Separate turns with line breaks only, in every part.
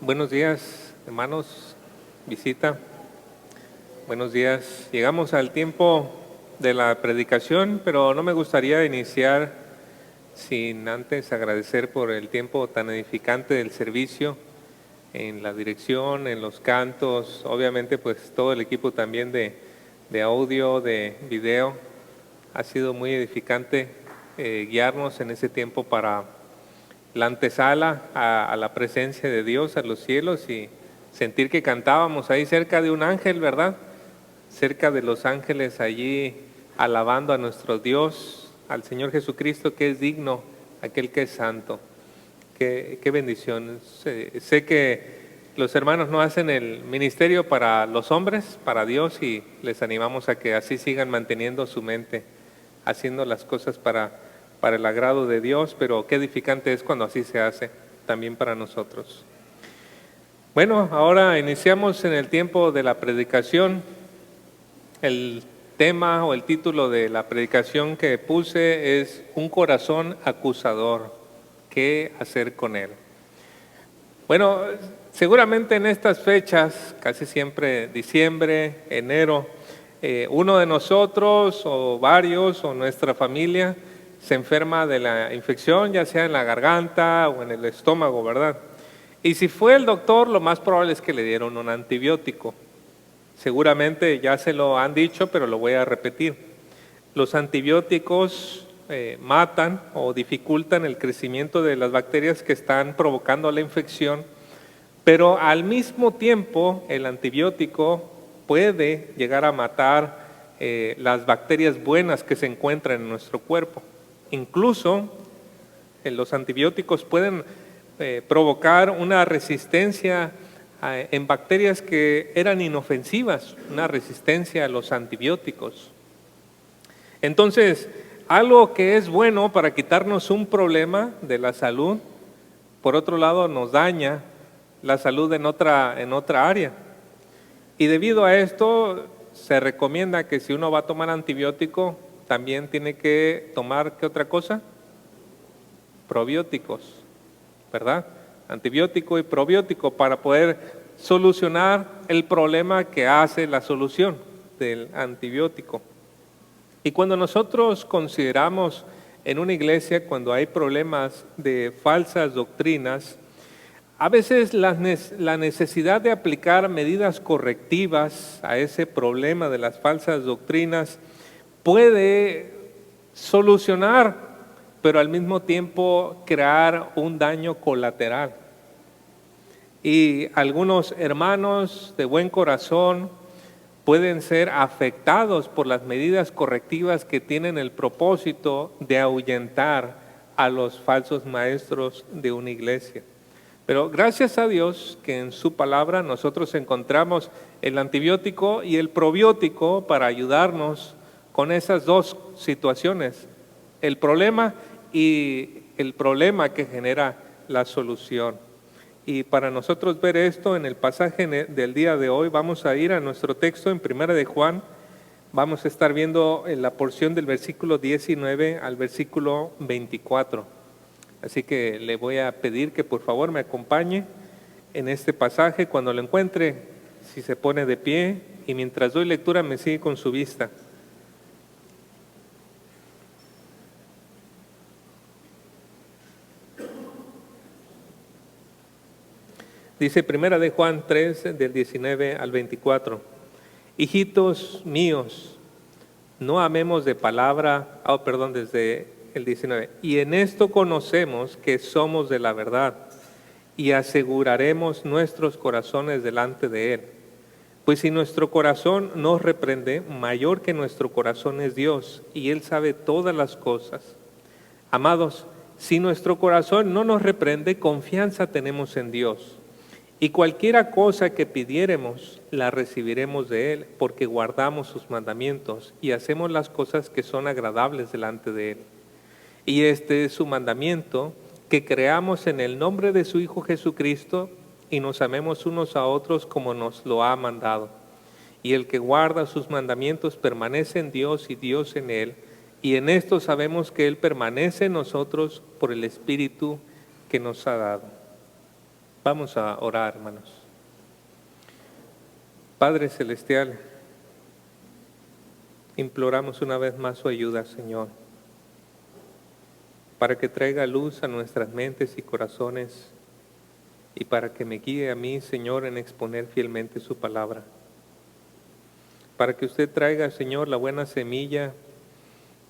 Buenos días, hermanos, visita. Buenos días. Llegamos al tiempo de la predicación, pero no me gustaría iniciar sin antes agradecer por el tiempo tan edificante del servicio, en la dirección, en los cantos, obviamente pues todo el equipo también de audio, de video. Ha sido muy edificante guiarnos en ese tiempo para la antesala a la presencia de Dios, a los cielos, y sentir que cantábamos ahí cerca de un ángel, ¿verdad? Cerca de los ángeles allí alabando a nuestro Dios, al Señor Jesucristo, que es digno, aquel que es santo. Qué bendición. Sé que los hermanos no hacen el ministerio para los hombres, para Dios, y les animamos a que así sigan manteniendo su mente, haciendo las cosas para el agrado de Dios, pero qué edificante es cuando así se hace también para nosotros. Bueno, ahora iniciamos en el tiempo de la predicación. El tema o el título de la predicación que puse es Un corazón acusador. ¿Qué hacer con él? Bueno, seguramente en estas fechas, casi siempre diciembre, enero, uno de nosotros o varios o nuestra familia se enferma de la infección, ya sea en la garganta o en el estómago, ¿verdad? Y si fue el doctor, lo más probable es que le dieron un antibiótico. Seguramente ya se lo han dicho, pero lo voy a repetir. Los antibióticos matan o dificultan el crecimiento de las bacterias que están provocando la infección, pero al mismo tiempo el antibiótico puede llegar a matar las bacterias buenas que se encuentran en nuestro cuerpo. Incluso los antibióticos pueden provocar una resistencia en bacterias que eran inofensivas, una resistencia a los antibióticos. Entonces, algo que es bueno para quitarnos un problema de la salud, por otro lado nos daña la salud en otra área. Y debido a esto, se recomienda que si uno va a tomar antibiótico, también tiene que tomar, ¿qué otra cosa? Probióticos, ¿verdad? Antibiótico y probiótico para poder solucionar el problema que hace la solución del antibiótico. Y cuando nosotros consideramos en una iglesia, cuando hay problemas de falsas doctrinas, a veces la necesidad de aplicar medidas correctivas a ese problema de las falsas doctrinas puede solucionar, pero al mismo tiempo crear un daño colateral. Y algunos hermanos de buen corazón pueden ser afectados por las medidas correctivas que tienen el propósito de ahuyentar a los falsos maestros de una iglesia. Pero gracias a Dios que en su palabra nosotros encontramos el antibiótico y el probiótico para ayudarnos con esas dos situaciones, el problema y el problema que genera la solución. Y para nosotros ver esto en el pasaje del día de hoy, vamos a ir a nuestro texto en Primera de Juan. Vamos a estar viendo en la porción del versículo 19 al versículo 24. Así que le voy a pedir que por favor me acompañe en este pasaje. Cuando lo encuentre, si se pone de pie, y mientras doy lectura me sigue con su vista. Dice Primera de Juan 3, del 19 al 24. Hijitos míos, no amemos de palabra, desde el 19. Y en esto conocemos que somos de la verdad y aseguraremos nuestros corazones delante de Él. Pues si nuestro corazón nos reprende, mayor que nuestro corazón es Dios, y Él sabe todas las cosas. Amados, si nuestro corazón no nos reprende, confianza tenemos en Dios. Y cualquiera cosa que pidiéremos, la recibiremos de Él, porque guardamos sus mandamientos y hacemos las cosas que son agradables delante de Él. Y este es su mandamiento, que creamos en el nombre de su Hijo Jesucristo y nos amemos unos a otros como nos lo ha mandado. Y el que guarda sus mandamientos permanece en Dios y Dios en Él. Y en esto sabemos que Él permanece en nosotros por el Espíritu que nos ha dado. Vamos a orar, hermanos. Padre Celestial, imploramos una vez más su ayuda, Señor, para que traiga luz a nuestras mentes y corazones y para que me guíe a mí, Señor, en exponer fielmente su palabra. Para que usted traiga, Señor, la buena semilla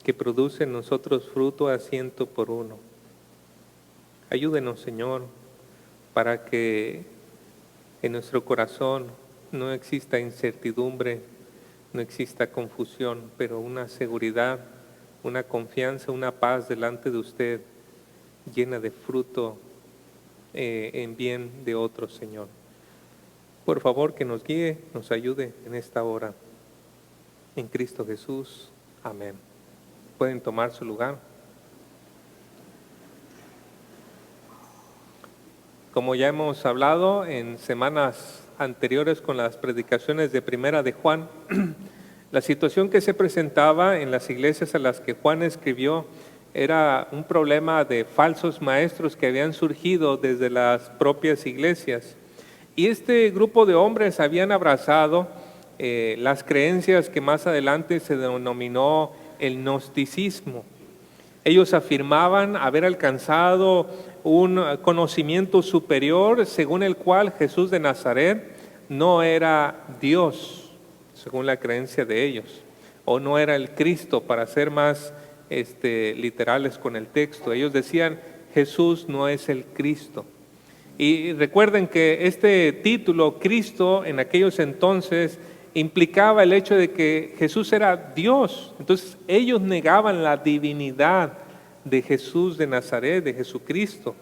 que produce en nosotros fruto a 100 por 1. Ayúdenos, Señor, para que en nuestro corazón no exista incertidumbre, no exista confusión, pero una seguridad, una confianza, una paz delante de usted, llena de fruto en bien de otros, Señor. Por favor, que nos guíe, nos ayude en esta hora. En Cristo Jesús. Amén. Pueden tomar su lugar. Como ya hemos hablado en semanas anteriores con las predicaciones de Primera de Juan, la situación que se presentaba en las iglesias a las que Juan escribió era un problema de falsos maestros que habían surgido desde las propias iglesias. Y este grupo de hombres habían abrazado las creencias que más adelante se denominó el gnosticismo. Ellos afirmaban haber alcanzado un conocimiento superior según el cual Jesús de Nazaret no era Dios, según la creencia de ellos, o no era el Cristo, para ser más literales con el texto. Ellos decían, Jesús no es el Cristo. Y recuerden que este título, Cristo, en aquellos entonces implicaba el hecho de que Jesús era Dios. Entonces ellos negaban la divinidad de Jesús de Nazaret, de Jesucristo.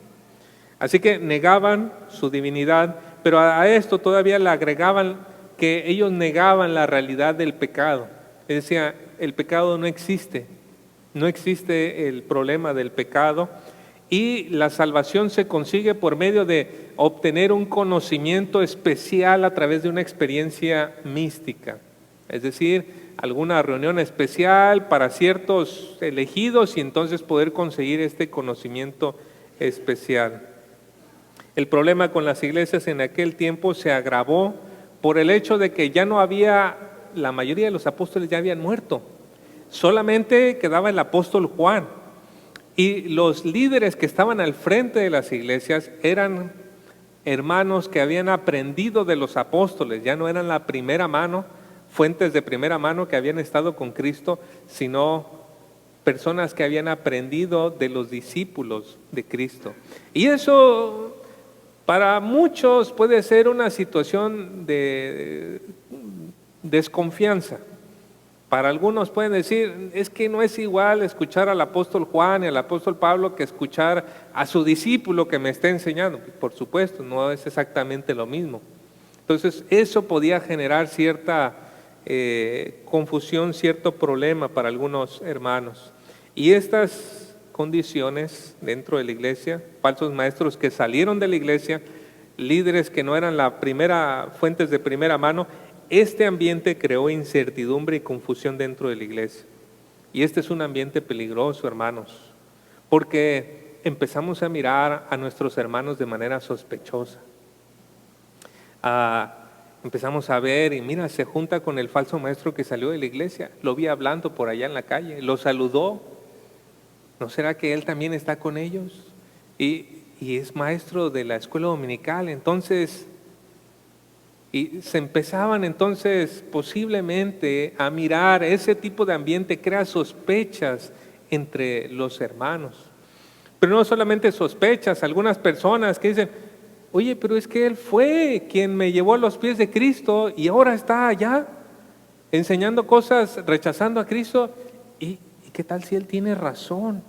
Así que negaban su divinidad, pero a esto todavía le agregaban que ellos negaban la realidad del pecado. Es decir, el pecado no existe el problema del pecado, y la salvación se consigue por medio de obtener un conocimiento especial a través de una experiencia mística, es decir, alguna reunión especial para ciertos elegidos y entonces poder conseguir este conocimiento especial. El problema con las iglesias en aquel tiempo se agravó por el hecho de que ya no había, la mayoría de los apóstoles ya habían muerto, solamente quedaba el apóstol Juan. Y los líderes que estaban al frente de las iglesias eran hermanos que habían aprendido de los apóstoles, ya no eran la primera mano, fuentes de primera mano que habían estado con Cristo, sino personas que habían aprendido de los discípulos de Cristo. Y eso para muchos puede ser una situación de desconfianza. Para algunos pueden decir, es que no es igual escuchar al apóstol Juan y al apóstol Pablo que escuchar a su discípulo que me está enseñando. Por supuesto, no es exactamente lo mismo. Entonces, eso podía generar cierta confusión, cierto problema para algunos hermanos. Y estas condiciones dentro de la iglesia, falsos maestros que salieron de la iglesia, líderes que no eran fuentes de primera mano, este ambiente creó incertidumbre y confusión dentro de la iglesia. Y este es un ambiente peligroso, hermanos, porque empezamos a mirar a nuestros hermanos de manera sospechosa. Empezamos a ver, y mira, se junta con el falso maestro que salió de la iglesia. Lo vi hablando por allá en la calle, lo saludó. ¿No será que él también está con ellos? Y es maestro de la escuela dominical, entonces... Y se empezaban entonces posiblemente a mirar, ese tipo de ambiente crea sospechas entre los hermanos. Pero no solamente sospechas, algunas personas que dicen, oye, pero es que él fue quien me llevó a los pies de Cristo y ahora está allá enseñando cosas, rechazando a Cristo. ¿Y qué tal si él tiene razón?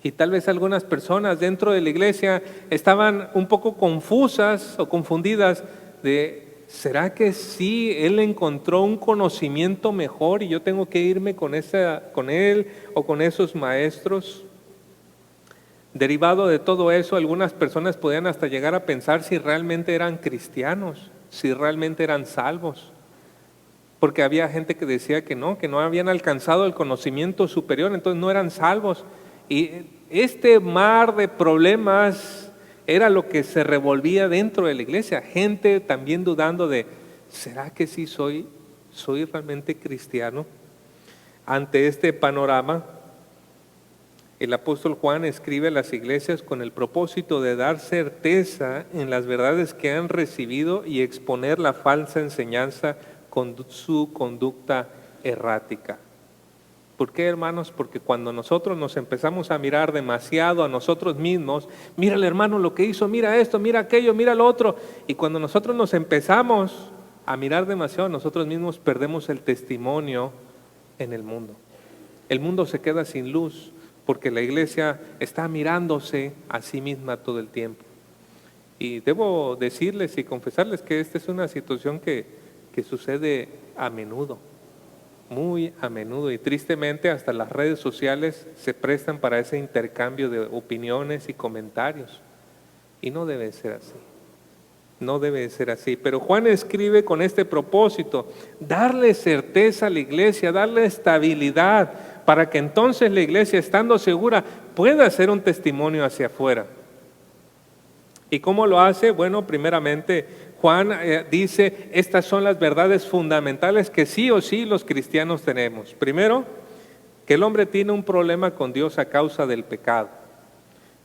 Y tal vez algunas personas dentro de la iglesia estaban un poco confusas o confundidas de, ¿será que sí él encontró un conocimiento mejor y yo tengo que irme con él o con esos maestros? Derivado de todo eso, algunas personas podían hasta llegar a pensar si realmente eran cristianos, si realmente eran salvos. Porque había gente que decía que no habían alcanzado el conocimiento superior, entonces no eran salvos. Y este mar de problemas Era lo que se revolvía dentro de la iglesia. Gente también dudando de, ¿será que sí soy realmente cristiano? Ante este panorama, el apóstol Juan escribe a las iglesias con el propósito de dar certeza en las verdades que han recibido y exponer la falsa enseñanza con su conducta errática. ¿Por qué, hermanos? Porque cuando nosotros nos empezamos a mirar demasiado a nosotros mismos, mira el hermano lo que hizo, mira esto, mira aquello, mira lo otro, y cuando nosotros nos empezamos a mirar demasiado a nosotros mismos, perdemos el testimonio en el mundo. El mundo se queda sin luz, porque la iglesia está mirándose a sí misma todo el tiempo. Y debo decirles y confesarles que esta es una situación que sucede a menudo, muy a menudo, y tristemente hasta las redes sociales se prestan para ese intercambio de opiniones y comentarios. Y no debe ser así. No debe ser así. Pero Juan escribe con este propósito, darle certeza a la iglesia, darle estabilidad, para que entonces la iglesia, estando segura, pueda hacer un testimonio hacia afuera. ¿Y cómo lo hace? Bueno, primeramente, Juan dice, estas son las verdades fundamentales que sí o sí los cristianos tenemos. Primero, que el hombre tiene un problema con Dios a causa del pecado.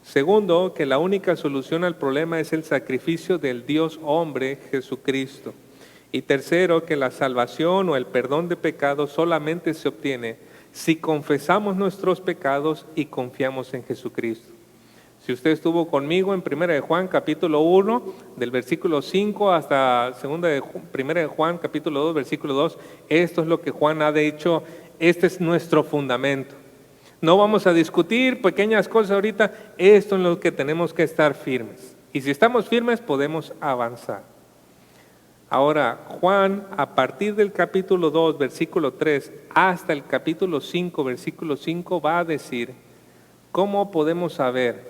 Segundo, que la única solución al problema es el sacrificio del Dios hombre, Jesucristo. Y tercero, que la salvación o el perdón de pecados solamente se obtiene si confesamos nuestros pecados y confiamos en Jesucristo. Si usted estuvo conmigo en 1 de Juan capítulo 1, del versículo 5 hasta 1 de Juan capítulo 2, versículo 2, esto es lo que Juan ha dicho, este es nuestro fundamento. No vamos a discutir pequeñas cosas ahorita, esto es lo que tenemos que estar firmes. Y si estamos firmes podemos avanzar. Ahora, Juan, a partir del capítulo 2, versículo 3, hasta el capítulo 5, versículo 5, va a decir cómo podemos saber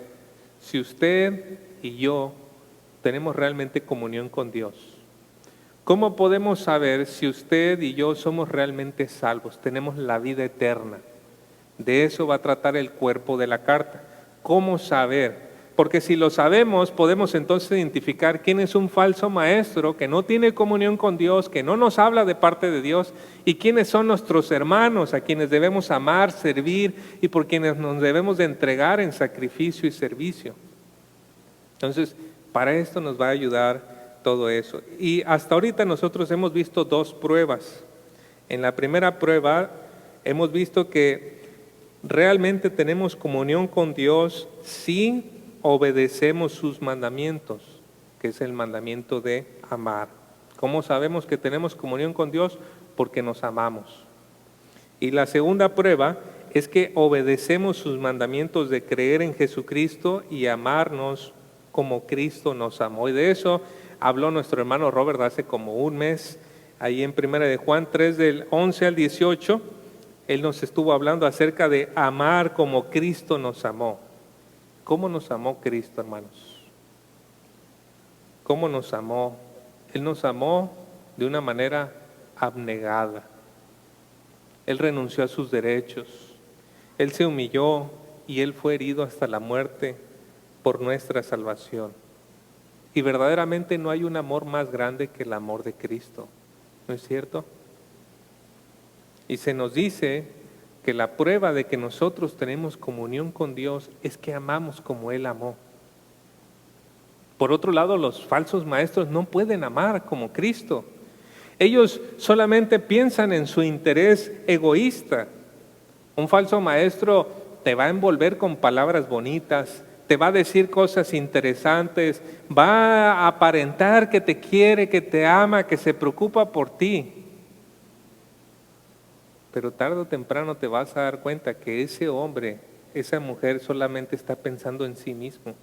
si usted y yo tenemos realmente comunión con Dios. ¿Cómo podemos saber si usted y yo somos realmente salvos, tenemos la vida eterna? De eso va a tratar el cuerpo de la carta. ¿Cómo saber? Porque si lo sabemos, podemos entonces identificar quién es un falso maestro que no tiene comunión con Dios, que no nos habla de parte de Dios, y quiénes son nuestros hermanos a quienes debemos amar, servir y por quienes nos debemos de entregar en sacrificio y servicio. Entonces, para esto nos va a ayudar todo eso. Y hasta ahorita nosotros hemos visto dos pruebas. En la primera prueba hemos visto que realmente tenemos comunión con Dios si obedecemos sus mandamientos, que es el mandamiento de amar. ¿Cómo sabemos que tenemos comunión con Dios? Porque nos amamos. Y la segunda prueba es que obedecemos sus mandamientos de creer en Jesucristo y amarnos como Cristo nos amó. Y de eso habló nuestro hermano Robert hace como un mes, ahí en 1 de Juan 3, del 11 al 18, él nos estuvo hablando acerca de amar como Cristo nos amó. ¿Cómo nos amó Cristo, hermanos? ¿Cómo nos amó? Él nos amó de una manera abnegada. Él renunció a sus derechos. Él se humilló y Él fue herido hasta la muerte por nuestra salvación. Y verdaderamente no hay un amor más grande que el amor de Cristo. ¿No es cierto? Y se nos dice que la prueba de que nosotros tenemos comunión con Dios es que amamos como Él amó. Por otro lado, los falsos maestros no pueden amar como Cristo. Ellos solamente piensan en su interés egoísta. Un falso maestro te va a envolver con palabras bonitas, te va a decir cosas interesantes, va a aparentar que te quiere, que te ama, que se preocupa por ti. Pero tarde o temprano te vas a dar cuenta que ese hombre, esa mujer solamente está pensando en sí mismo.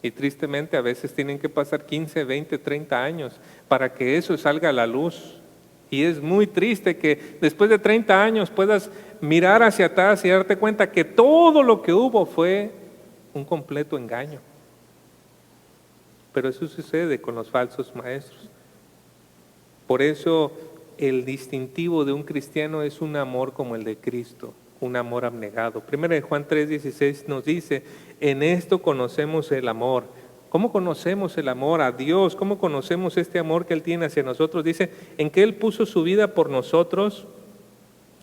Y tristemente a veces tienen que pasar 15, 20, 30 años para que eso salga a la luz. Y es muy triste que después de 30 años puedas mirar hacia atrás y darte cuenta que todo lo que hubo fue un completo engaño. Pero eso sucede con los falsos maestros. Por eso el distintivo de un cristiano es un amor como el de Cristo, un amor abnegado. Primero de Juan 3:16 nos dice, en esto conocemos el amor. ¿Cómo conocemos el amor a Dios? ¿Cómo conocemos este amor que Él tiene hacia nosotros? Dice, en que Él puso su vida por nosotros,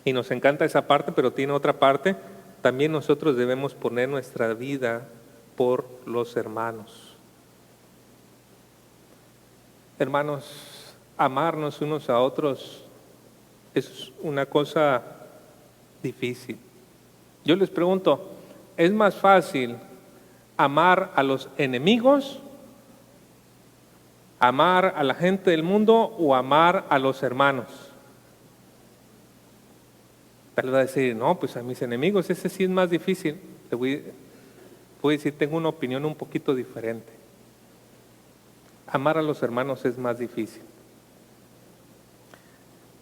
y nos encanta esa parte, pero tiene otra parte, también nosotros debemos poner nuestra vida por los hermanos. Hermanos, amarnos unos a otros es una cosa difícil. Yo les pregunto, ¿es más fácil amar a los enemigos, amar a la gente del mundo o amar a los hermanos? Tal vez va a decir, no, pues a mis enemigos, ese sí es más difícil. Te voy a decir, tengo una opinión un poquito diferente. Amar a los hermanos es más difícil.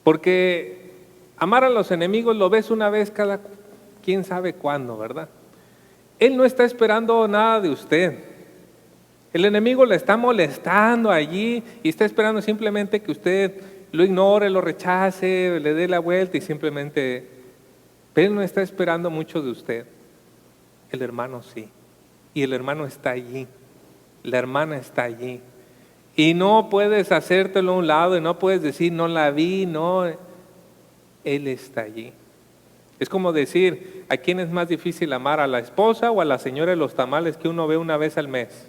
Porque amar a los enemigos lo ves una vez cada quién sabe cuándo, ¿verdad? Él no está esperando nada de usted. El enemigo le está molestando allí y está esperando simplemente que usted lo ignore, lo rechace, le dé la vuelta y simplemente... Pero él no está esperando mucho de usted. El hermano sí. Y el hermano está allí. La hermana está allí. Y no puedes hacértelo a un lado y no puedes decir, no la vi, no. Él está allí. Es como decir, ¿a quién es más difícil amar? ¿A la esposa o a la señora de los tamales que uno ve una vez al mes?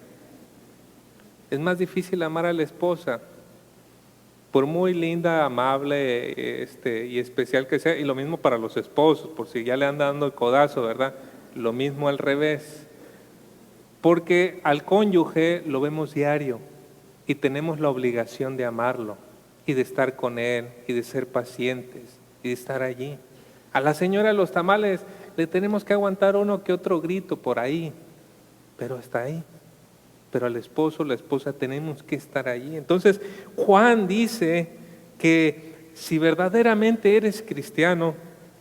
Es más difícil amar a la esposa. Por muy linda, amable y especial que sea, y lo mismo para los esposos, por si ya le andan dando el codazo, ¿verdad? Lo mismo al revés. Porque al cónyuge lo vemos diario y tenemos la obligación de amarlo y de estar con él y de ser pacientes y de estar allí. A la señora de los tamales le tenemos que aguantar uno que otro grito por ahí, pero está ahí. Pero al esposo, la esposa, tenemos que estar allí. Entonces, Juan dice que si verdaderamente eres cristiano,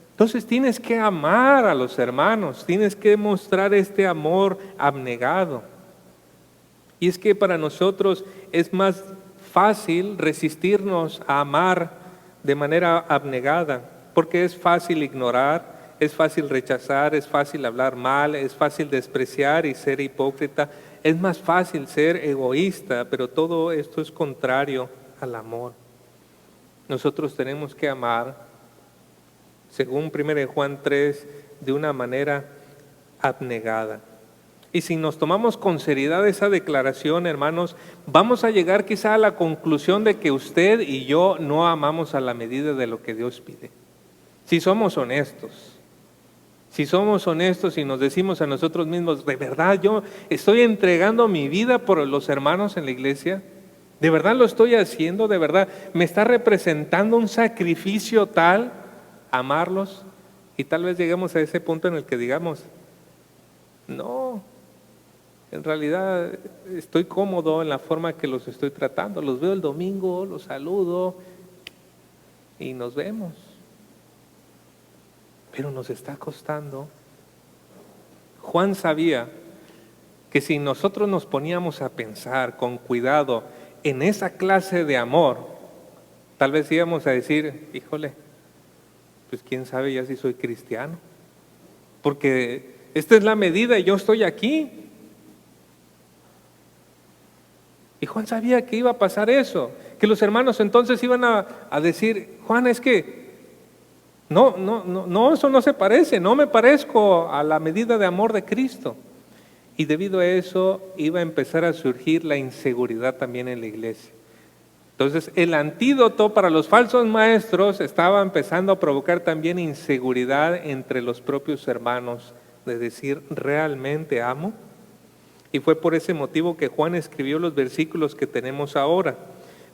entonces tienes que amar a los hermanos, tienes que mostrar este amor abnegado. Y es que para nosotros es más fácil resistirnos a amar de manera abnegada, porque es fácil ignorar, es fácil rechazar, es fácil hablar mal, es fácil despreciar y ser hipócrita. Es más fácil ser egoísta, pero todo esto es contrario al amor. Nosotros tenemos que amar, según 1 Juan 3, de una manera abnegada. Y si nos tomamos con seriedad esa declaración, hermanos, vamos a llegar quizá a la conclusión de que usted y yo no amamos a la medida de lo que Dios pide. Si somos honestos. Si somos honestos y nos decimos a nosotros mismos, ¿de verdad yo estoy entregando mi vida por los hermanos en la iglesia? ¿De verdad lo estoy haciendo? ¿De verdad me está representando un sacrificio tal amarlos? Y tal vez lleguemos a ese punto en el que digamos, no, en realidad estoy cómodo en la forma que los estoy tratando. Los veo el domingo, los saludo y nos vemos. Pero nos está costando. Juan sabía que si nosotros nos poníamos a pensar con cuidado en esa clase de amor, tal vez íbamos a decir, híjole, pues quién sabe ya si soy cristiano, porque esta es la medida y yo estoy aquí. Y Juan sabía que iba a pasar eso, que los hermanos entonces iban a decir, Juan, es que no, eso no se parece, no me parezco a la medida de amor de Cristo. Y debido a eso iba a empezar a surgir la inseguridad también en la iglesia. Entonces el antídoto para los falsos maestros estaba empezando a provocar también inseguridad entre los propios hermanos, de decir, ¿realmente amo? Y fue por ese motivo que Juan escribió los versículos que tenemos ahora,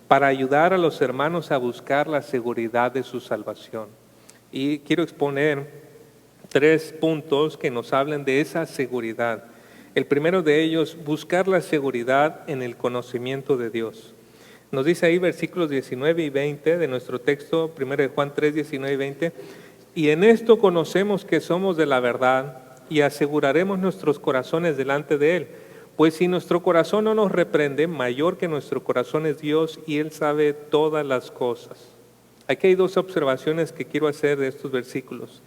para ayudar a los hermanos a buscar la seguridad de su salvación. Y quiero exponer 3 puntos que nos hablan de esa seguridad. El primero de ellos, buscar la seguridad en el conocimiento de Dios. Nos dice ahí versículos 19 y 20 de nuestro texto, 1 de Juan 3, 19 y 20. Y en esto conocemos que somos de la verdad y aseguraremos nuestros corazones delante de Él. Pues si nuestro corazón no nos reprende, mayor que nuestro corazón es Dios y Él sabe todas las cosas. Aquí hay 2 observaciones que quiero hacer de estos versículos.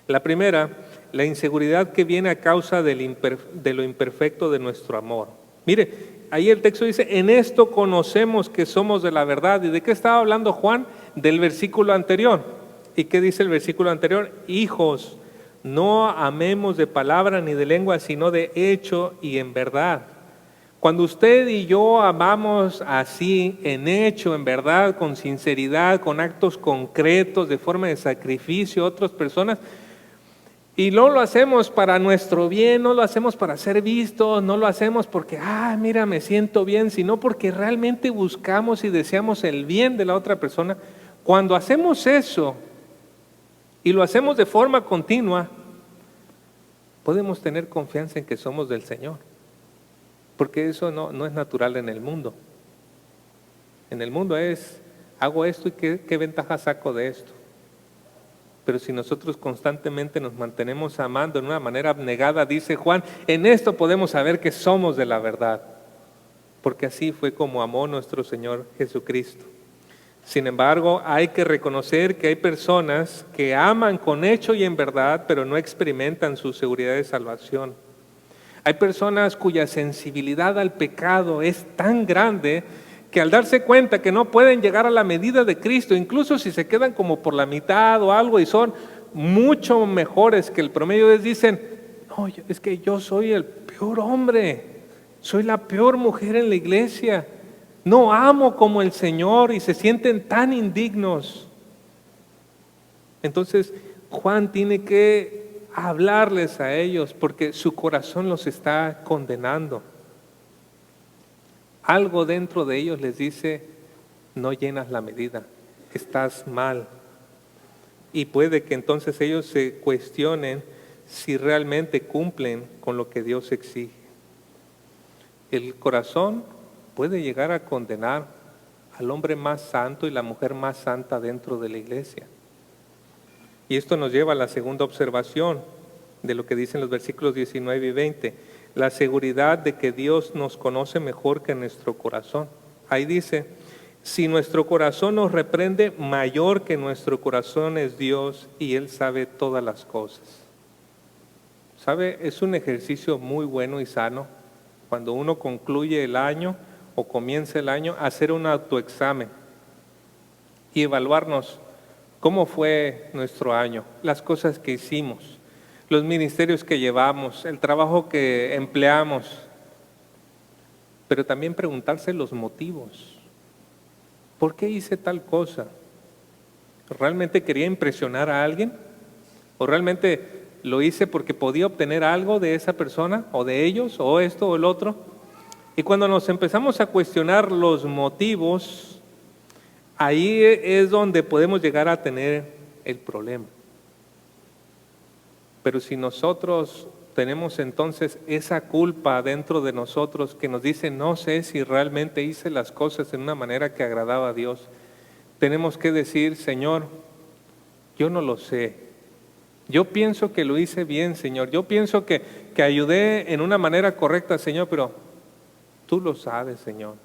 La primera, la inseguridad que viene a causa de lo imperfecto de nuestro amor. Mire, ahí el texto dice, en esto conocemos que somos de la verdad. ¿Y de qué estaba hablando Juan? Del versículo anterior. ¿Y qué dice el versículo anterior? Hijos, no amemos de palabra ni de lengua, sino de hecho y en verdad. Cuando usted y yo amamos así, en hecho, en verdad, con sinceridad, con actos concretos, de forma de sacrificio a otras personas, y no lo hacemos para nuestro bien, no lo hacemos para ser vistos, no lo hacemos porque, mira, me siento bien, sino porque realmente buscamos y deseamos el bien de la otra persona. Cuando hacemos eso y lo hacemos de forma continua, podemos tener confianza en que somos del Señor. Porque eso no es natural en el mundo. En el mundo es, hago esto y qué ventaja saco de esto. Pero si nosotros constantemente nos mantenemos amando en una manera abnegada, dice Juan, en esto podemos saber que somos de la verdad. Porque así fue como amó nuestro Señor Jesucristo. Sin embargo, hay que reconocer que hay personas que aman con hecho y en verdad, pero no experimentan su seguridad de salvación. Hay personas cuya sensibilidad al pecado es tan grande que al darse cuenta que no pueden llegar a la medida de Cristo, incluso si se quedan como por la mitad o algo y son mucho mejores que el promedio, les dicen, no, es que yo soy el peor hombre, soy la peor mujer en la iglesia, no amo como el Señor, y se sienten tan indignos. Entonces Juan tiene que hablarles a ellos porque su corazón los está condenando. Algo dentro de ellos les dice, no llenas la medida, estás mal. Y puede que entonces ellos se cuestionen si realmente cumplen con lo que Dios exige. El corazón puede llegar a condenar al hombre más santo y la mujer más santa dentro de la iglesia. Y esto nos lleva a la segunda observación de lo que dicen los versículos 19 y 20. La seguridad de que Dios nos conoce mejor que nuestro corazón. Ahí dice, si nuestro corazón nos reprende, mayor que nuestro corazón es Dios y Él sabe todas las cosas. ¿Sabe? Es un ejercicio muy bueno y sano cuando uno concluye el año o comienza el año, hacer un autoexamen y evaluarnos cómo fue nuestro año, las cosas que hicimos, los ministerios que llevamos, el trabajo que empleamos, pero también preguntarse los motivos. ¿Por qué hice tal cosa? ¿Realmente quería impresionar a alguien? ¿O realmente lo hice porque podía obtener algo de esa persona o de ellos o esto o el otro? Y cuando nos empezamos a cuestionar los motivos, ahí es donde podemos llegar a tener el problema. Pero si nosotros tenemos entonces esa culpa dentro de nosotros que nos dice, no sé si realmente hice las cosas en una manera que agradaba a Dios, tenemos que decir, Señor, yo no lo sé. Yo pienso que lo hice bien, Señor. Yo pienso que ayudé en una manera correcta, Señor, pero tú lo sabes, Señor.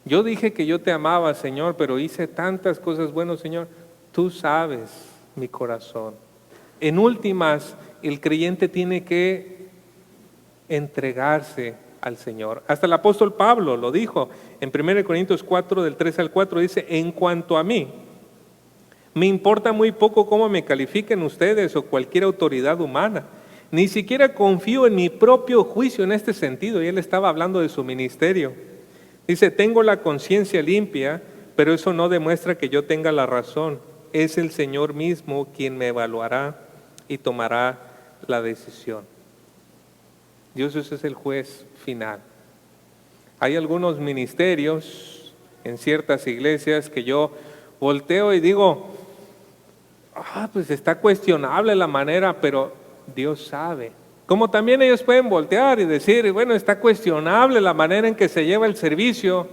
Yo dije que yo te amaba, Señor, pero hice tantas cosas buenas, Señor. Tú sabes mi corazón. En últimas, el creyente tiene que entregarse al Señor. Hasta el apóstol Pablo lo dijo en 1 Corintios 4, del 3 al 4, dice, en cuanto a mí, me importa muy poco cómo me califiquen ustedes o cualquier autoridad humana. Ni siquiera confío en mi propio juicio en este sentido. Y él estaba hablando de su ministerio. Dice, tengo la conciencia limpia, pero eso no demuestra que yo tenga la razón. Es el Señor mismo quien me evaluará y tomará la decisión. Dios es el juez final. Hay algunos ministerios en ciertas iglesias que yo volteo y digo, pues está cuestionable la manera, pero Dios sabe. Como también ellos pueden voltear y decir, bueno, está cuestionable la manera en que se lleva el servicio,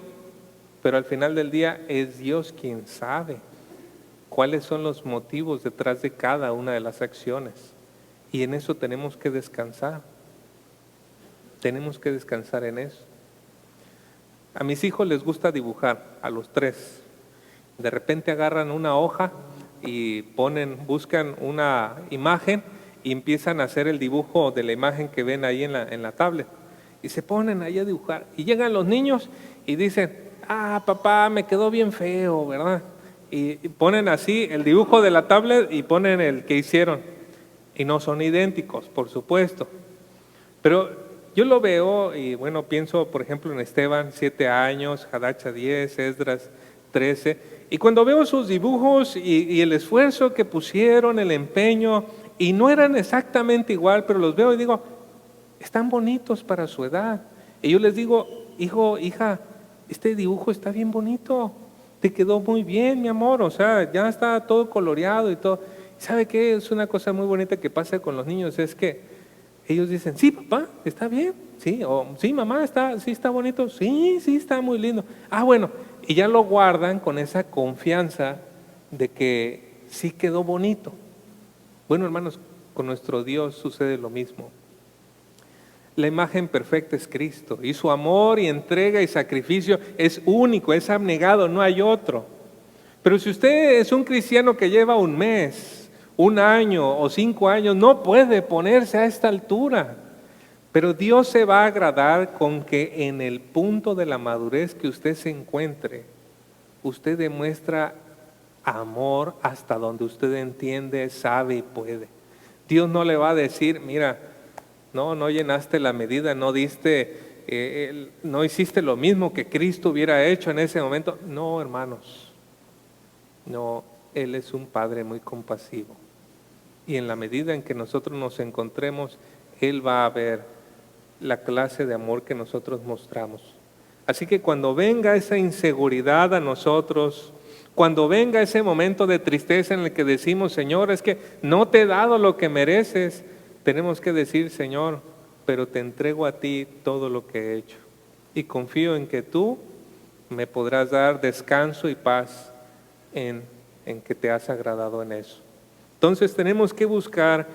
pero al final del día es Dios quien sabe cuáles son los motivos detrás de cada una de las acciones. Y en eso tenemos que descansar. Tenemos que descansar en eso. A mis hijos les gusta dibujar, a los tres. De repente agarran una hoja, y buscan una imagen y empiezan a hacer el dibujo de la imagen que ven ahí en la tablet. Y se ponen ahí a dibujar. Y llegan los niños y dicen, papá, me quedó bien feo, ¿verdad? Y ponen así el dibujo de la tablet y ponen el que hicieron. Y no son idénticos, por supuesto. Pero yo lo veo y bueno, pienso por ejemplo en Esteban, 7 años, Hadacha 10, Esdras 13. Y cuando veo sus dibujos y el esfuerzo que pusieron, el empeño, y no eran exactamente igual, pero los veo y digo, están bonitos para su edad. Y yo les digo, hijo, hija, este dibujo está bien bonito, te quedó muy bien, mi amor, o sea, ya está todo coloreado y todo. ¿Sabe qué? Es una cosa muy bonita que pasa con los niños, es que ellos dicen, sí, papá, está bien, sí, o sí, mamá, sí está bonito, sí, está muy lindo. Bueno, y ya lo guardan con esa confianza de que sí quedó bonito. Bueno, hermanos, con nuestro Dios sucede lo mismo. La imagen perfecta es Cristo y su amor y entrega y sacrificio es único, es abnegado, no hay otro. Pero si usted es un cristiano que lleva un mes, un año o 5 años, no puede ponerse a esta altura. Pero Dios se va a agradar con que en el punto de la madurez que usted se encuentre, usted demuestra amor hasta donde usted entiende, sabe y puede. Dios no le va a decir, mira, no llenaste la medida, no hiciste lo mismo que Cristo hubiera hecho en ese momento. No, hermanos, no, Él es un Padre muy compasivo. Y en la medida en que nosotros nos encontremos, Él va a ver la clase de amor que nosotros mostramos. Así que cuando venga esa inseguridad a nosotros, cuando venga ese momento de tristeza en el que decimos, Señor, es que no te he dado lo que mereces, tenemos que decir, Señor, pero te entrego a ti todo lo que he hecho. Y confío en que tú me podrás dar descanso y paz en que te has agradado en eso. Entonces tenemos que buscar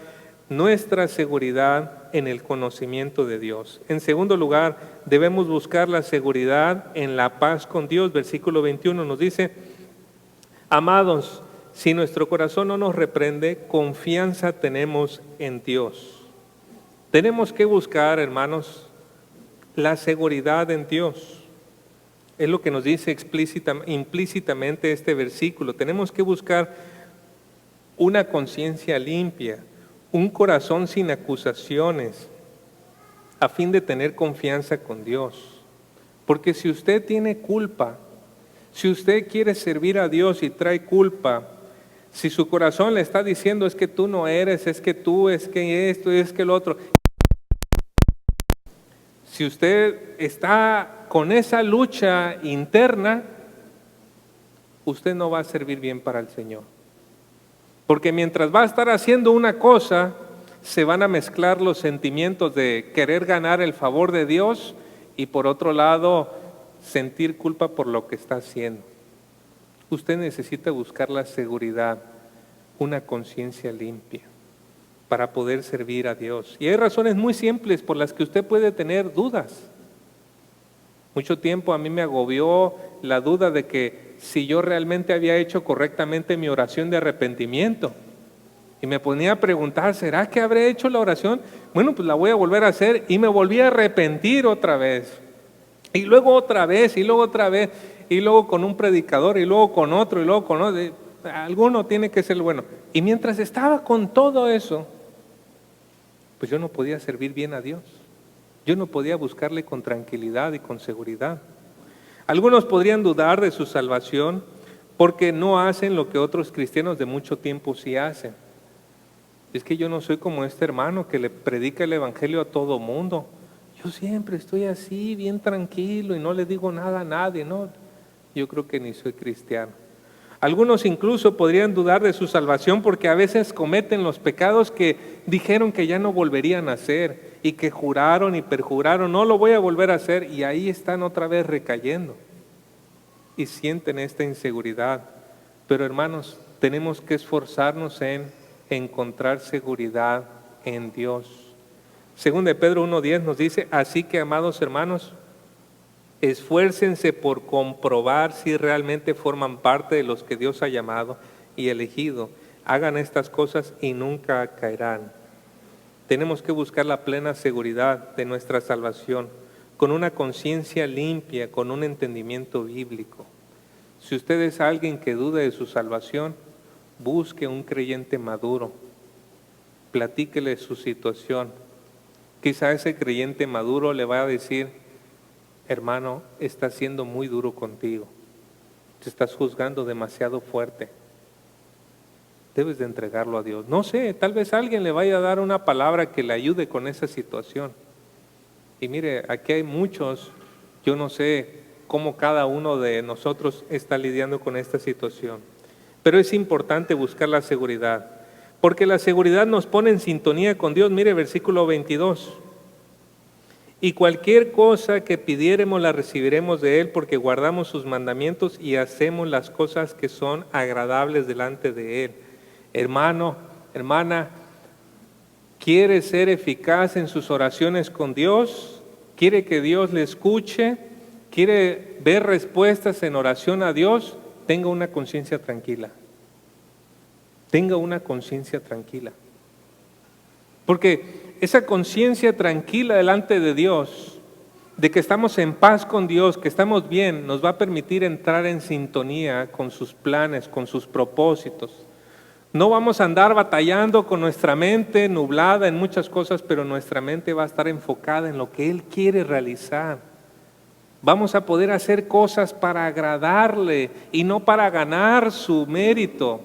nuestra seguridad en el conocimiento de Dios. En segundo lugar, debemos buscar la seguridad en la paz con Dios. Versículo 21 nos dice, amados, si nuestro corazón no nos reprende, confianza tenemos en Dios. Tenemos que buscar, hermanos, la seguridad en Dios. Es lo que nos dice implícitamente este versículo. Tenemos que buscar una conciencia limpia, un corazón sin acusaciones, a fin de tener confianza con Dios. Porque si usted tiene culpa, si usted quiere servir a Dios y trae culpa, si su corazón le está diciendo es que tú no eres, es que tú, es que esto, es que lo otro. Si usted está con esa lucha interna, usted no va a servir bien para el Señor. Porque mientras va a estar haciendo una cosa, se van a mezclar los sentimientos de querer ganar el favor de Dios y por otro lado, sentir culpa por lo que está haciendo. Usted necesita buscar la seguridad, una conciencia limpia para poder servir a Dios. Y hay razones muy simples por las que usted puede tener dudas. Mucho tiempo a mí me agobió la duda de que si yo realmente había hecho correctamente mi oración de arrepentimiento. Y me ponía a preguntar, ¿será que habré hecho la oración? Bueno, pues la voy a volver a hacer y me volví a arrepentir otra vez. Y luego otra vez, y luego otra vez, y luego con un predicador, y luego con otro, y luego con otro. Alguno tiene que ser bueno. Y mientras estaba con todo eso, pues yo no podía servir bien a Dios. Yo no podía buscarle con tranquilidad y con seguridad. Algunos podrían dudar de su salvación porque no hacen lo que otros cristianos de mucho tiempo sí hacen. Es que yo no soy como este hermano que le predica el evangelio a todo mundo. Yo siempre estoy así, bien tranquilo y no le digo nada a nadie, ¿no? Yo creo que ni soy cristiano. Algunos incluso podrían dudar de su salvación porque a veces cometen los pecados que dijeron que ya no volverían a hacer y que juraron y perjuraron, no lo voy a volver a hacer, y ahí están otra vez recayendo y sienten esta inseguridad. Pero hermanos, tenemos que esforzarnos en encontrar seguridad en Dios. Según de Pedro 1:10 nos dice, así que amados hermanos, esfuércense por comprobar si realmente forman parte de los que Dios ha llamado y elegido. Hagan estas cosas y nunca caerán. Tenemos que buscar la plena seguridad de nuestra salvación, con una conciencia limpia, con un entendimiento bíblico. Si usted es alguien que duda de su salvación, busque un creyente maduro, platíquele su situación. Quizá ese creyente maduro le va a decir: hermano, estás siendo muy duro contigo, te estás juzgando demasiado fuerte, debes de entregarlo a Dios. No sé, tal vez alguien le vaya a dar una palabra que le ayude con esa situación. Y mire, aquí hay muchos, yo no sé cómo cada uno de nosotros está lidiando con esta situación, pero es importante buscar la seguridad, porque la seguridad nos pone en sintonía con Dios. Mire, versículo 22. Y cualquier cosa que pidiéremos la recibiremos de Él, porque guardamos sus mandamientos y hacemos las cosas que son agradables delante de Él. Hermano, hermana, ¿quiere ser eficaz en sus oraciones con Dios? ¿Quiere que Dios le escuche? ¿Quiere ver respuestas en oración a Dios? Tenga una conciencia tranquila. Tenga una conciencia tranquila. Porque esa conciencia tranquila delante de Dios, de que estamos en paz con Dios, que estamos bien, nos va a permitir entrar en sintonía con sus planes, con sus propósitos. No vamos a andar batallando con nuestra mente nublada en muchas cosas, pero nuestra mente va a estar enfocada en lo que Él quiere realizar. Vamos a poder hacer cosas para agradarle y no para ganar su mérito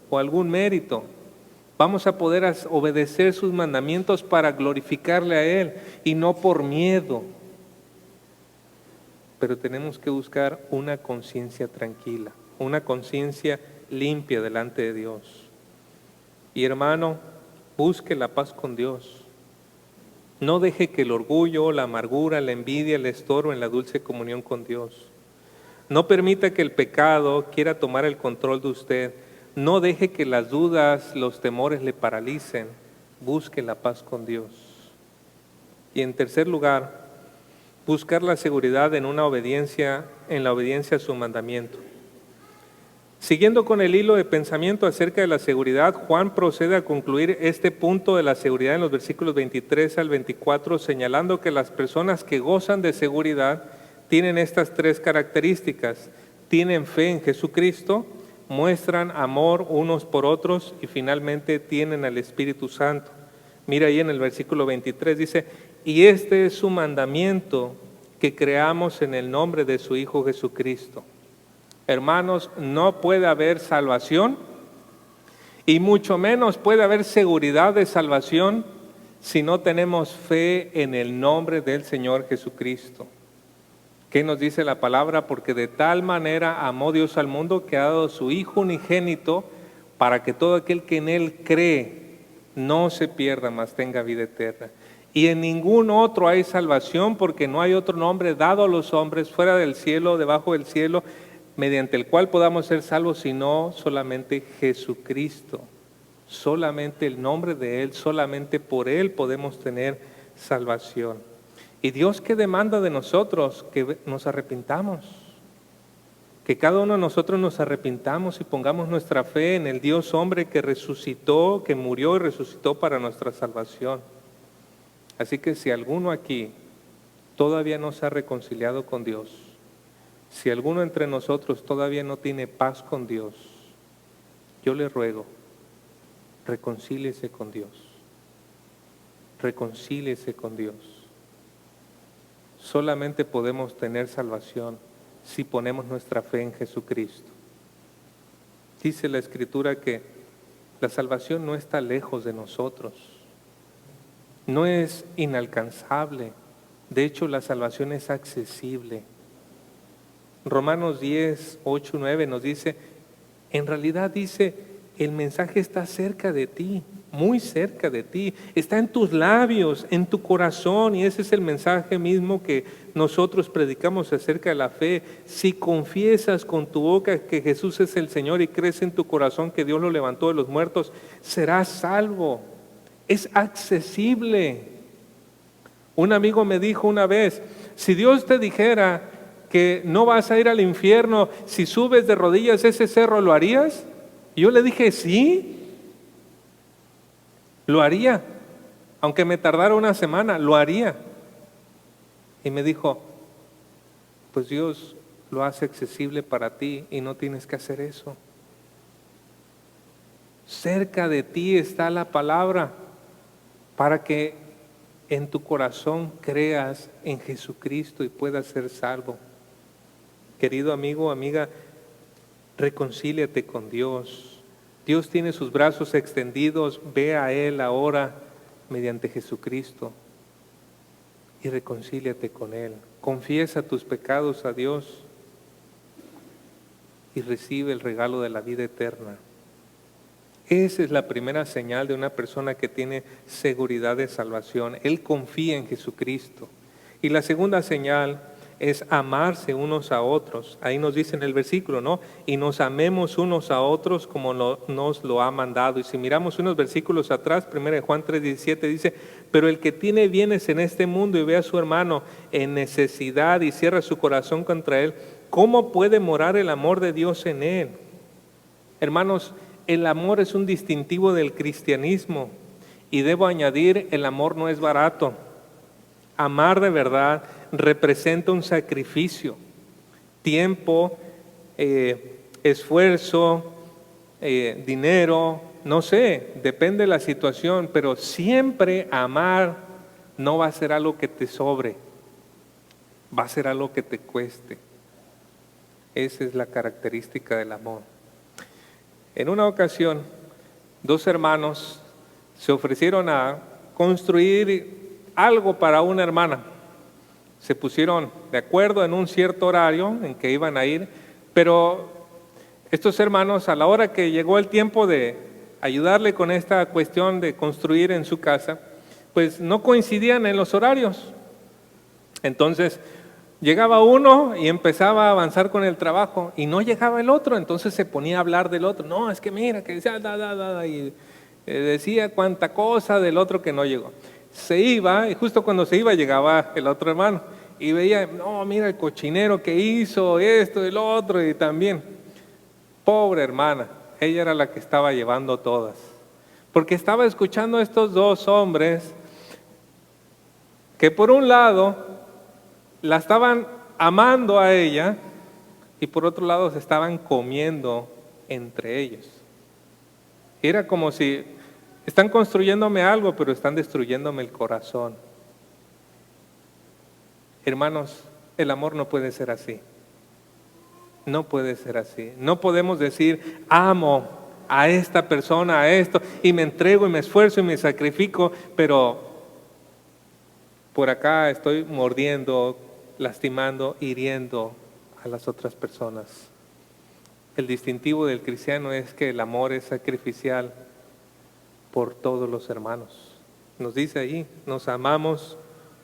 o algún mérito. Vamos a poder obedecer sus mandamientos para glorificarle a Él y no por miedo. Pero tenemos que buscar una conciencia tranquila, una conciencia limpia delante de Dios. Y hermano, busque la paz con Dios. No deje que el orgullo, la amargura, la envidia le estorben la dulce comunión con Dios. No permita que el pecado quiera tomar el control de usted. No deje que las dudas, los temores le paralicen. Busque la paz con Dios. Y en tercer lugar, buscar la seguridad en la obediencia a su mandamiento. Siguiendo con el hilo de pensamiento acerca de la seguridad, Juan procede a concluir este punto de la seguridad en los versículos 23 al 24, señalando que las personas que gozan de seguridad tienen estas tres características: tienen fe en Jesucristo, muestran amor unos por otros y finalmente tienen al Espíritu Santo. Mira ahí en el versículo 23, dice: y este es su mandamiento, que creamos en el nombre de su Hijo Jesucristo. Hermanos, no puede haber salvación y mucho menos puede haber seguridad de salvación si no tenemos fe en el nombre del Señor Jesucristo. ¿Qué nos dice la palabra? Porque de tal manera amó Dios al mundo que ha dado su Hijo unigénito para que todo aquel que en Él cree no se pierda, mas tenga vida eterna. Y en ningún otro hay salvación, porque no hay otro nombre dado a los hombres fuera del cielo, debajo del cielo, mediante el cual podamos ser salvos, sino solamente Jesucristo. Solamente el nombre de Él, solamente por Él podemos tener salvación. Y Dios, ¿qué demanda de nosotros? Que nos arrepintamos. Que cada uno de nosotros nos arrepintamos y pongamos nuestra fe en el Dios hombre que resucitó, que murió y resucitó para nuestra salvación. Así que si alguno aquí todavía no se ha reconciliado con Dios, si alguno entre nosotros todavía no tiene paz con Dios, yo le ruego, reconcíliese con Dios. Reconcíliese con Dios. Solamente podemos tener salvación si ponemos nuestra fe en Jesucristo. Dice la Escritura que la salvación no está lejos de nosotros, no es inalcanzable. De hecho, la salvación es accesible. Romanos 10, 8, 9 nos dice, en realidad dice, el mensaje está cerca de ti, muy cerca de ti, está en tus labios, en tu corazón, y ese es el mensaje mismo que nosotros predicamos acerca de la fe. Si confiesas con tu boca que Jesús es el Señor y crees en tu corazón que Dios lo levantó de los muertos, serás salvo. Es accesible. Un amigo me dijo una vez, si Dios te dijera que no vas a ir al infierno, si subes de rodillas ese cerro, ¿lo harías? Y yo le dije, sí, lo haría. Aunque me tardara una semana, lo haría. Y me dijo, pues Dios lo hace accesible para ti y no tienes que hacer eso. Cerca de ti está la palabra para que en tu corazón creas en Jesucristo y puedas ser salvo. Querido amigo, amiga, reconcíliate con Dios. Dios tiene sus brazos extendidos, ve a Él ahora mediante Jesucristo y reconcíliate con Él. Confiesa tus pecados a Dios y recibe el regalo de la vida eterna. Esa es la primera señal de una persona que tiene seguridad de salvación. Él confía en Jesucristo. Y la segunda señal es amarse unos a otros. Ahí nos dice en el versículo, ¿no? Y nos amemos unos a otros como nos lo ha mandado. Y si miramos unos versículos atrás, 1 Juan 3:17 dice, pero el que tiene bienes en este mundo y ve a su hermano en necesidad y cierra su corazón contra él, ¿cómo puede morar el amor de Dios en él? Hermanos, el amor es un distintivo del cristianismo y debo añadir, el amor no es barato. Amar de verdad representa un sacrificio, tiempo, esfuerzo, dinero, no sé, depende de la situación, pero siempre amar no va a ser algo que te sobre, va a ser algo que te cueste. Esa es la característica del amor. En una ocasión, dos hermanos se ofrecieron a construir algo para una hermana. Se pusieron de acuerdo en un cierto horario en que iban a ir, pero estos hermanos, a la hora que llegó el tiempo de ayudarle con esta cuestión de construir en su casa, pues no coincidían en los horarios. Entonces, llegaba uno y empezaba a avanzar con el trabajo y no llegaba el otro, entonces se ponía a hablar del otro. No, es que mira, que decía, y decía cuánta cosa del otro que no llegó. Se iba y justo cuando se iba llegaba el otro hermano y veía, no, mira el cochinero que hizo, esto, el otro, y también. Pobre hermana, ella era la que estaba llevando todas, porque estaba escuchando a estos dos hombres que por un lado la estaban amando a ella y por otro lado se estaban comiendo entre ellos. Era como si están construyéndome algo, pero están destruyéndome el corazón. Hermanos, el amor no puede ser así. No puede ser así. No podemos decir, amo a esta persona, a esto, y me entrego y me esfuerzo y me sacrifico, pero por acá estoy mordiendo, lastimando, hiriendo a las otras personas. El distintivo del cristiano es que el amor es sacrificial por todos los hermanos. Nos dice ahí, nos amamos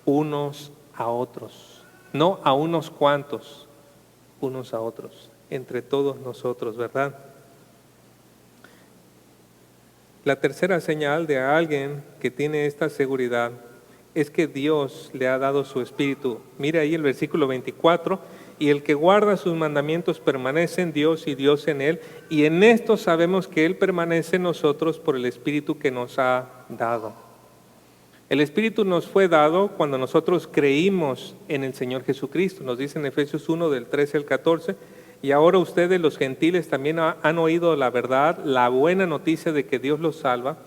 unos a otros, no a unos cuantos, unos a otros, entre todos nosotros, ¿verdad? La tercera señal de alguien que tiene esta seguridad es que Dios le ha dado su Espíritu. Mire ahí el versículo 24, y el que guarda sus mandamientos permanece en Dios y Dios en él, y en esto sabemos que Él permanece en nosotros por el Espíritu que nos ha dado. El Espíritu nos fue dado cuando nosotros creímos en el Señor Jesucristo. Nos dice en Efesios 1 del 13 al 14, y ahora ustedes los gentiles también han oído la verdad, la buena noticia de que Dios los salva.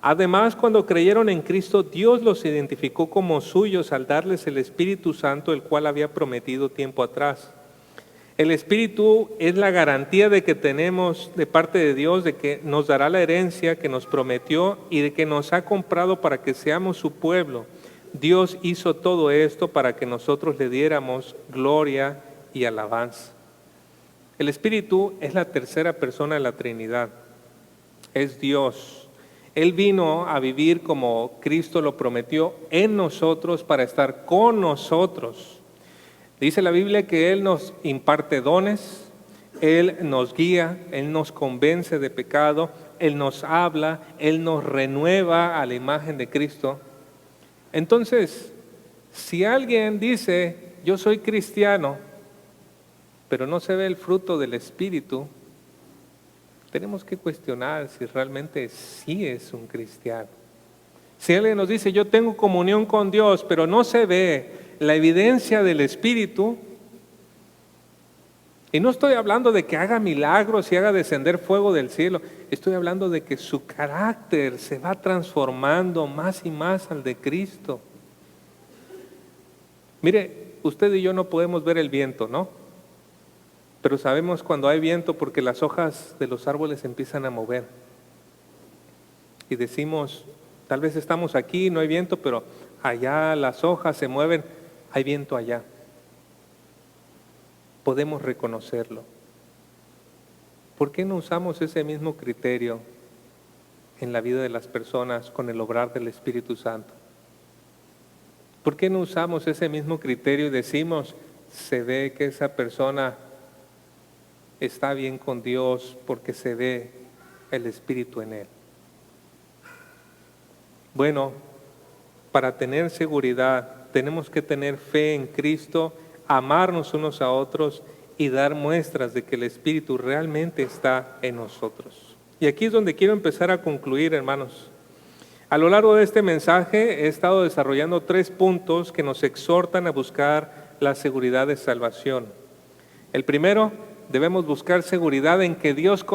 Además, cuando creyeron en Cristo, Dios los identificó como suyos al darles el Espíritu Santo, el cual había prometido tiempo atrás. El Espíritu es la garantía de que tenemos de parte de Dios, de que nos dará la herencia que nos prometió y de que nos ha comprado para que seamos su pueblo. Dios hizo todo esto para que nosotros le diéramos gloria y alabanza. El Espíritu es la tercera persona de la Trinidad. Es Dios. Él vino a vivir como Cristo lo prometió en nosotros para estar con nosotros. Dice la Biblia que Él nos imparte dones, Él nos guía, Él nos convence de pecado, Él nos habla, Él nos renueva a la imagen de Cristo. Entonces, si alguien dice, yo soy cristiano, pero no se ve el fruto del Espíritu, tenemos que cuestionar si realmente sí es un cristiano. Si alguien nos dice, yo tengo comunión con Dios, pero no se ve la evidencia del Espíritu, y no estoy hablando de que haga milagros y haga descender fuego del cielo, estoy hablando de que su carácter se va transformando más y más al de Cristo. Mire, usted y yo no podemos ver el viento, ¿no? Pero sabemos cuando hay viento porque las hojas de los árboles empiezan a mover. Y decimos, tal vez estamos aquí, no hay viento, pero allá las hojas se mueven, hay viento allá. Podemos reconocerlo. ¿Por qué no usamos ese mismo criterio en la vida de las personas con el obrar del Espíritu Santo? ¿Por qué no usamos ese mismo criterio y decimos, se ve que esa persona está bien con Dios porque se ve el Espíritu en él? Bueno, para tener seguridad tenemos que tener fe en Cristo, amarnos unos a otros y dar muestras de que el Espíritu realmente está en nosotros. Y aquí es donde quiero empezar a concluir, hermanos. A lo largo de este mensaje he estado desarrollando 3 puntos que nos exhortan a buscar la seguridad de salvación. El primero, debemos buscar seguridad en que Dios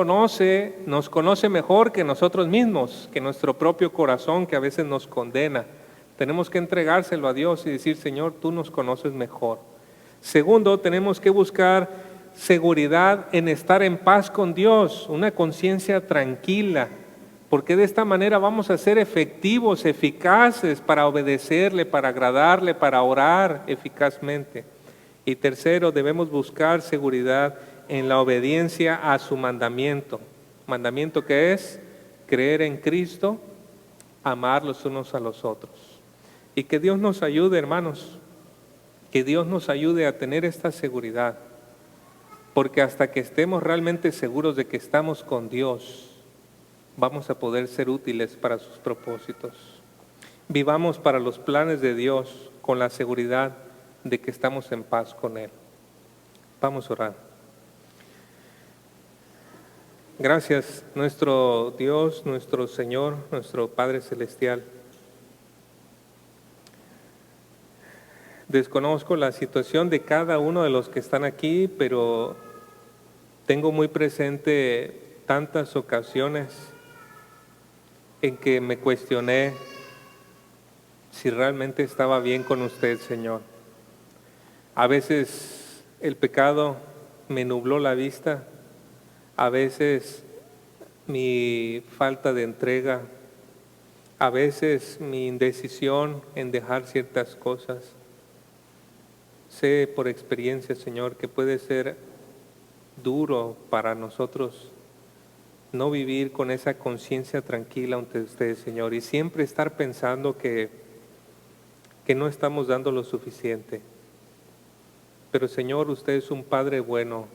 nos conoce mejor que nosotros mismos, que nuestro propio corazón que a veces nos condena. Tenemos que entregárselo a Dios y decir, Señor, tú nos conoces mejor. Segundo, tenemos que buscar seguridad en estar en paz con Dios, una conciencia tranquila, porque de esta manera vamos a ser efectivos, eficaces para obedecerle, para agradarle, para orar eficazmente. Y tercero, debemos buscar seguridad en la obediencia a su mandamiento. Mandamiento que es creer en Cristo, amar los unos a los otros. Y que Dios nos ayude, hermanos, que Dios nos ayude a tener esta seguridad, porque hasta que estemos realmente seguros de que estamos con Dios, vamos a poder ser útiles para sus propósitos. Vivamos para los planes de Dios con la seguridad de que estamos en paz con Él. Vamos a orar. Gracias, nuestro Dios, nuestro Señor, nuestro Padre Celestial. Desconozco la situación de cada uno de los que están aquí, pero tengo muy presente tantas ocasiones en que me cuestioné si realmente estaba bien con usted, Señor. A veces el pecado me nubló la vista, a veces mi falta de entrega, a veces mi indecisión en dejar ciertas cosas. Sé por experiencia, Señor, que puede ser duro para nosotros no vivir con esa conciencia tranquila ante usted, Señor, y siempre estar pensando que no estamos dando lo suficiente. Pero, Señor, usted es un Padre bueno,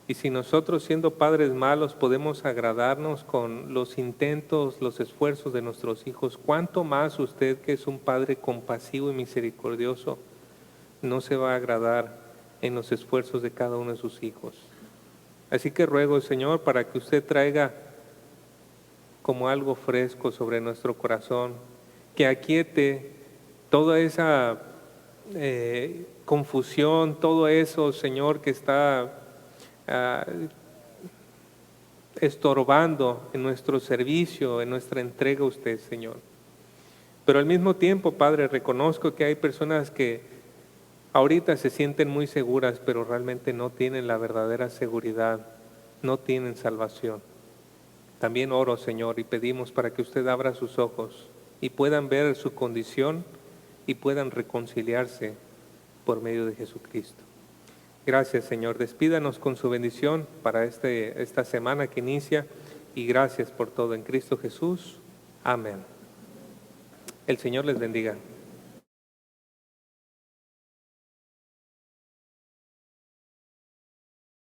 y si nosotros, siendo padres malos, podemos agradarnos con los intentos, los esfuerzos de nuestros hijos, ¿cuánto más usted, que es un Padre compasivo y misericordioso, no se va a agradar en los esfuerzos de cada uno de sus hijos? Así que ruego, Señor, para que usted traiga como algo fresco sobre nuestro corazón, que aquiete toda esa confusión, todo eso, Señor, que está estorbando en nuestro servicio, en nuestra entrega a usted, Señor. Pero al mismo tiempo, Padre, reconozco que hay personas que ahorita se sienten muy seguras, pero realmente no tienen la verdadera seguridad, no tienen salvación. También oro, Señor, y pedimos para que usted abra sus ojos y puedan ver su condición y puedan reconciliarse por medio de Jesucristo. Gracias, Señor. Despídanos con su bendición para esta semana que inicia, y gracias por todo en Cristo Jesús. Amén. El Señor les bendiga.